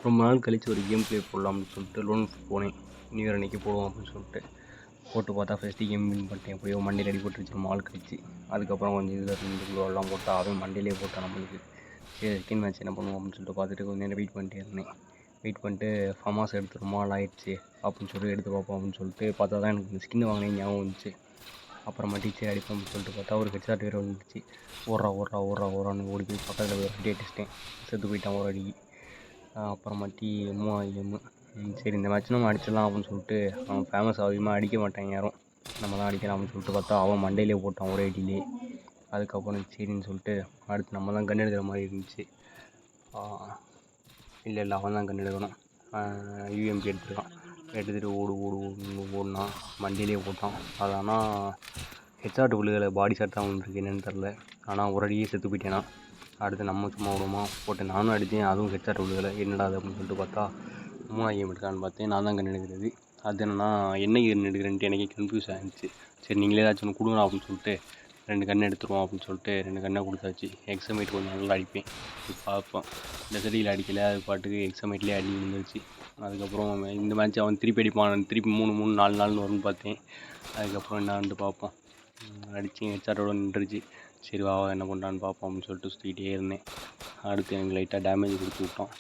ரொம்ப நாள் கழித்து ஒரு கேம் ப்ளே போடலாம்னு சொல்லிட்டு லோன் போனேன். நியூ இயர் அன்றைக்கி போடுவோம் அப்படின்னு சொல்லிட்டு போட்டு பார்த்தா ஃபஸ்ட்டு கேம் வின் பண்ணிட்டேன். எப்படியோ மண்டையில் அடிபட்டுருச்சு ரொம்ப நாள் கழிச்சு. அதுக்கப்புறம் கொஞ்சம் இதில் 2 குளோவெல்லாம் போட்டு அவன் மண்டையிலே போட்டான் நம்மளுக்கு. சரி செகண்ட் மேட்ச் என்ன பண்ணுவோம் அப்படின்னு சொல்லிட்டு பார்த்துட்டு கொஞ்சம் நேரம் வெயிட் பண்ணிட்டே இருந்தேன். வெயிட் பண்ணிட்டு ஃபமாஸ் எடுத்து ரொம்ப நாள் ஆயிடுச்சு அப்படின்னு சொல்லிட்டு எடுத்து பார்ப்போம் அப்படின்னு சொல்லிட்டு பார்த்தா தான் எனக்கு இந்த ஸ்கின் வாங்கினேன் ஞாபகம் வந்துச்சு. அப்புறமா டீச்சர் அடிப்போம் அப்படின்னு சொல்லிட்டு பார்த்தா ஒரு ஹெட்ஷாட் வேறு வந்துச்சு. ஓடுறான்னு ஓடி போய் பக்கத்தில் போய் அடி அடிச்சிட்டேன். செத்து போயிட்டான் ஒரு அடிக்கு. அப்புறமாட்டி 3வது கேமு சரி இந்த மேட்ச் நம்ம அடிச்சிடலாம் அப்படின்னு சொல்லிட்டு அவன் ஃபேமஸ் அதிகமாக அடிக்க மாட்டாங்க யாரும், நம்ம தான் அடிக்கலாம் அப்படின்னு சொல்லிட்டு பார்த்தா அவன் மண்டையிலே போட்டான் ஒரே அடியிலே. அதுக்கப்புறம் சரின்னு சொல்லிட்டு அடுத்து நம்ம தான் கன் எடுக்கிற மாதிரி இருந்துச்சு. இல்லை அவன் தான் கன் எடுக்கணும். யூஎம்பி எடுத்துருக்கான். எடுத்துகிட்டு ஓடுனா மண்டையிலே போட்டான். அது ஆனால் ஹெட்ஷாட் விழுகலை, பாடி ஷாட் தான் வந்துருக்கு, என்னென்னு தெரில. ஆனால் ஒரு அடியே செத்து போயிட்டேனா. அடுத்து நம்ம சும்மா விடுமா போட்டு நானும் அடித்தேன், அதுவும் ஹெட்ஷாட் விழுகலை. என்னடா அது அப்படின்னு சொல்லிட்டு பார்த்தா 3வது கேம் எடுக்கான்னு பார்த்தேன். நான் தான் கன் எடுக்கிறது. அது என்னென்னா என்ன கன் எடுக்கிறேன்ட்டு எனக்கே கன்ஃபியூஸ் ஆகிடுச்சு. சரி நீங்களே ஏதாச்சும் ஒன்று கொடுங்க அப்படின்னு சொல்லிட்டு 2 கன் எடுத்துருவோம் அப்படின்னு சொல்லிட்டு 2 கன்னை கொடுத்தாச்சு. எக்ஸமேட் கொஞ்சம் நல்லா அடிப்பேன் பார்ப்பேன். இந்த செடியில் அடிக்கலை, அது பாட்டுக்கு எக்ஸமேட்லேயே அடி விழுந்துருச்சு. அதுக்கப்புறம் இந்த மேட்ச் அவன் திருப்பி அடிப்பான், திருப்பி 3 4 வரும்னு பார்த்தேன். அதுக்கப்புறம் என்னான்ட்டு பார்ப்போம். அடித்து ஹெட்ஷாட்டோட நின்றுச்சு. சரி வா என்ன பண்ணுறான்னு பார்ப்போம் அப்படின்னு சொல்லிட்டு சுற்றிக்கிட்டே இருந்தேன். அடுத்து எனக்கு லைட்டாக டேமேஜ் கொடுத்து விட்டான்.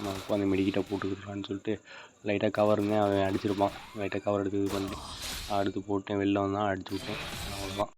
நான் உட்காந்து மெடிக்கிட்ட போட்டுக்கிட்டுலான்னு சொல்லிட்டு லைட்டாக கவருங்க அவன் அடிச்சிருப்பான். லைட்டாக கவர் எடுத்து இது பண்ணிட்டேன். அடுத்து போட்டேன், வெளில வந்தான், அடிச்சு விட்டேன்.